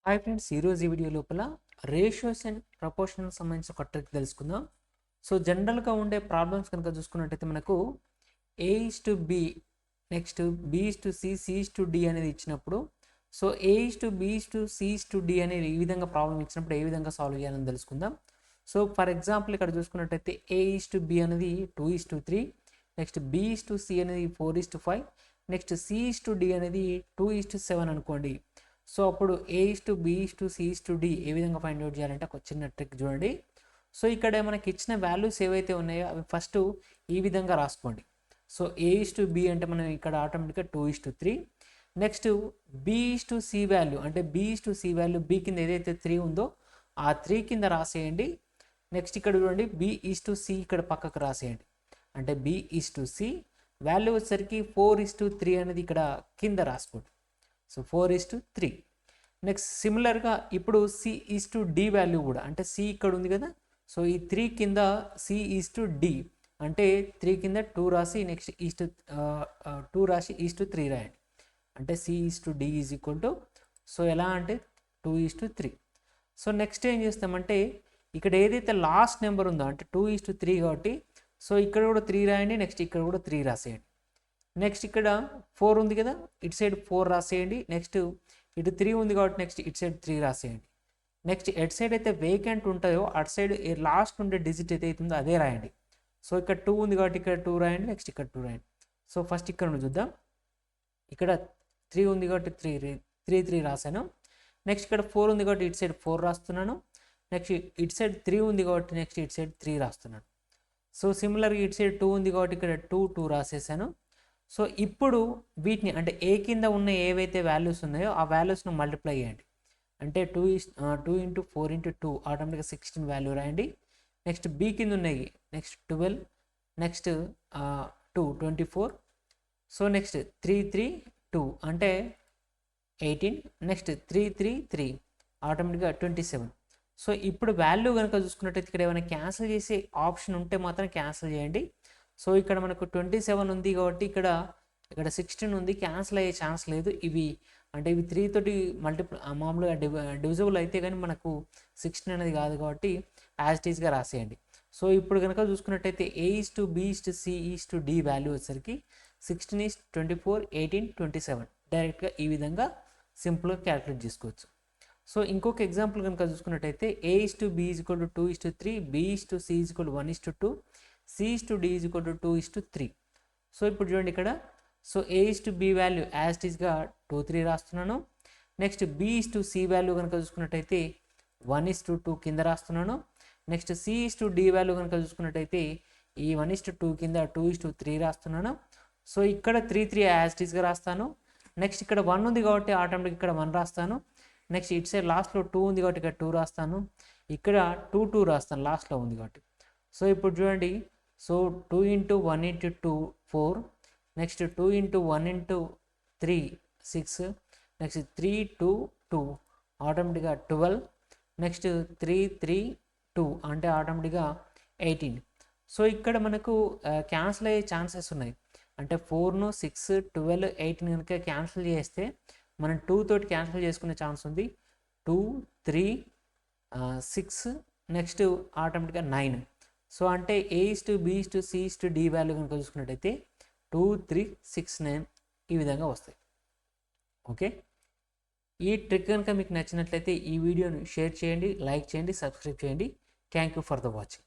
Hi friends, ఈరోజు ఈ video లోపల రేషియోస్ అండ్ ప్రపోర్షనల్ సంబంధించిన ఒక ట్రిక్ తెలుసుకుందాం. సో జనరల్గా ఉండే ప్రాబ్లమ్స్ కనుక చూసుకున్నట్టయితే మనకు A is to B, next B is to C, C is to D అనేది ఇచ్చినప్పుడు, so A is to B is to C is to D అనేది ఈ విధంగా ప్రాబ్లం ఇచ్చినప్పుడు ఏ విధంగా సాల్వ్ చేయాలని తెలుసుకుందాం. సో ఫర్ ఎగ్జాంపుల్ ఇక్కడ చూసుకున్నట్టయితే ఏ ఈస్ టు బి అనేది 2:3, next B is to C అనేది 4:5, next C is to D అనేది 2:7 అనుకోండి. సో అప్పుడు A is to B is to C is to D ఏ విధంగా ఫైండ్ అవుట్ చేయాలంటే ఒక చిన్న ట్రిక్ చూడండి. సో ఇక్కడ మనకి ఇచ్చిన వాల్యూస్ ఏవైతే ఉన్నాయో అవి ఫస్ట్ ఈ విధంగా రాసుకోండి. So A is to B అంటే మనం ఇక్కడ ఆటోమేటిక్గా 2:3, next B is to C value అంటే B is to C value B కింద ఏదైతే 3 ఉందో ఆ 3 కింద రాసేయండి. నెక్స్ట్ ఇక్కడ చూడండి బి ఈస్ టు సి ఇక్కడ పక్కకు రాసేయండి. అంటే B is to C value వచ్చేసరికి 4:3 అనేది ఇక్కడ కింద రాసుకోండి. సో 4:3. నెక్స్ట్ సిమిలర్గా ఇప్పుడు C is to D value కూడా అంటే సి ఇక్కడ ఉంది కదా, సో ఈ 3 కింద సి ఈస్ టు డి అంటే 3 కింద 2 రాసి నెక్స్ట్ ఈస్ టు 2 రాసి ఈస్ టు 3 రాయండి. అంటే C is to D is equal to, so ఎలా అంటే 2:3. సో నెక్స్ట్ ఏం చేస్తామంటే ఇక్కడ ఏదైతే లాస్ట్ నెంబర్ ఉందో అంటే 2:3 కాబట్టి సో ఇక్కడ కూడా 3 రాయండి, నెక్స్ట్ ఇక్కడ కూడా 3 రాసేయండి. నెక్స్ట్ ఇక్కడ 4 ఉంది కదా, ఇటు సైడ్ 4 రాసేయండి. నెక్స్ట్ ఇటు 3 ఉంది కాబట్టి నెక్స్ట్ ఇటు సైడ్ 3 రాసేయండి. నెక్స్ట్ ఎటు సైడ్ అయితే వేకెంట్ ఉంటుందో అటు సైడ్ లాస్ట్ ఉండే డిజిట్ ఏదైతే ఉందో అదే రాయండి. సో ఇక్కడ 2 ఉంది కాబట్టి ఇక్కడ 2 రాయండి, నెక్స్ట్ ఇక్కడ 2 రాయండి. సో ఫస్ట్ ఇక్కడ నుండి చూద్దాం. ఇక్కడ 3 ఉంది కాబట్టి 3 రాశాను. నెక్స్ట్ ఇక్కడ 4 ఉంది కాబట్టి ఇటు సైడ్ 4 రాస్తున్నాను. నెక్స్ట్ ఇటు సైడ్ 3 ఉంది కాబట్టి నెక్స్ట్ ఇటు సైడ్ 3 రాస్తున్నాను. సో సిమిలర్గా ఇటు సైడ్ 2 ఉంది కాబట్టి ఇక్కడ 2 రాసేసాను. సో ఇప్పుడు వీటిని అంటే ఏ కింద ఉన్న ఏవైతే వాల్యూస్ ఉన్నాయో ఆ వాల్యూస్ను మల్టిప్లై చేయండి. అంటే 2 × 4 × 2 ఆటోమేటిక్గా 16 వాల్యూ రాయండి. నెక్స్ట్ బి కింద ఉన్నాయి నెక్స్ట్ 12, నెక్స్ట్ 24. సో నెక్స్ట్ 3 3 2 అంటే 18, నెక్స్ట్ 3 3 3 ఆటోమేటిక్గా 27. సో ఇప్పుడు వాల్యూ కనుక చూసుకున్నట్టయితే ఇక్కడ ఏమైనా క్యాన్సిల్ చేసే ఆప్షన్ ఉంటే మాత్రం క్యాన్సిల్ చేయండి. సో ఇక్కడ మనకు 27 ఉంది కాబట్టి ఇక్కడ 16 ఉంది, క్యాన్సిల్ అయ్యే ఛాన్స్ లేదు. ఇవి అంటే ఇవి 3 తోటి మామూలుగా డివిజిబుల్ అయితే కానీ మనకు 16 అనేది కాదు కాబట్టి యాజ్ ఇట్ ఈస్గా రాసేయండి. సో ఇప్పుడు కనుక చూసుకున్నట్టయితే A is to B is to C is to D value వచ్చేసరికి 16 24 18 27 డైరెక్ట్గా ఈ విధంగా సింపుల్గా క్యాలిక్యులేట్ చేసుకోవచ్చు. సో ఇంకొక ఎగ్జాంపుల్ కనుక చూసుకున్నట్టయితే A is to B is equal to 2:3, B is to C is equal to 1:2, C is to D is equal to 2:3. So ఇప్పుడు చూడండి ఇక్కడ, so A is to B value as it ఈస్గా 2 3 రాస్తున్నాను. Next B is to C value కనుక చూసుకున్నట్టయితే 1:2 కింద రాస్తున్నాను. Next C is to D value కనుక చూసుకున్నట్టయితే ఈ 1:2 కింద 2:3 రాస్తున్నాను. సో ఇక్కడ 3 3 యాజ్ ఇట్ ఈస్గా రాస్తాను. నెక్స్ట్ ఇక్కడ 1 ఉంది కాబట్టి ఆటోమేటిక్ ఇక్కడ 1 రాస్తాను. నెక్స్ట్ ఇటు సైడ్ లాస్ట్లో 2 ఉంది కాబట్టి ఇక్కడ 2 రాస్తాను. ఇక్కడ 2 2 రాస్తాను లాస్ట్లో ఉంది కాబట్టి. సో ఇప్పుడు చూడండి, సో 2 × 1 × 2 4, నెక్స్ట్ 2 × 1 × 3 6, నెక్స్ట్ 3 2 2 ఆటోమేటిక్గా 12, నెక్స్ట్ 3 3 2 అంటే ఆటోమేటిక్గా 18. సో ఇక్కడ మనకు క్యాన్సిల్ అయ్యే ఛాన్సెస్ ఉన్నాయి. అంటే 4 6 12 18 కనుక క్యాన్సిల్ చేస్తే మనం 2 తోటి క్యాన్సిల్ చేసుకునే ఛాన్స్ ఉంది. 2 3 6 నెక్స్ట్ ఆటోమేటిక్గా 9. సో అంటే A is to B is to C is to D value కనుక చూసుకున్నట్టయితే 2 3 6 9 ఈ విధంగా వస్తాయి. ఓకే, ఈ ట్రిక్ కనుక మీకు నచ్చినట్లయితే ఈ వీడియోని షేర్ చేయండి, లైక్ చేయండి, సబ్స్క్రైబ్ చేయండి. Thank you for the watching.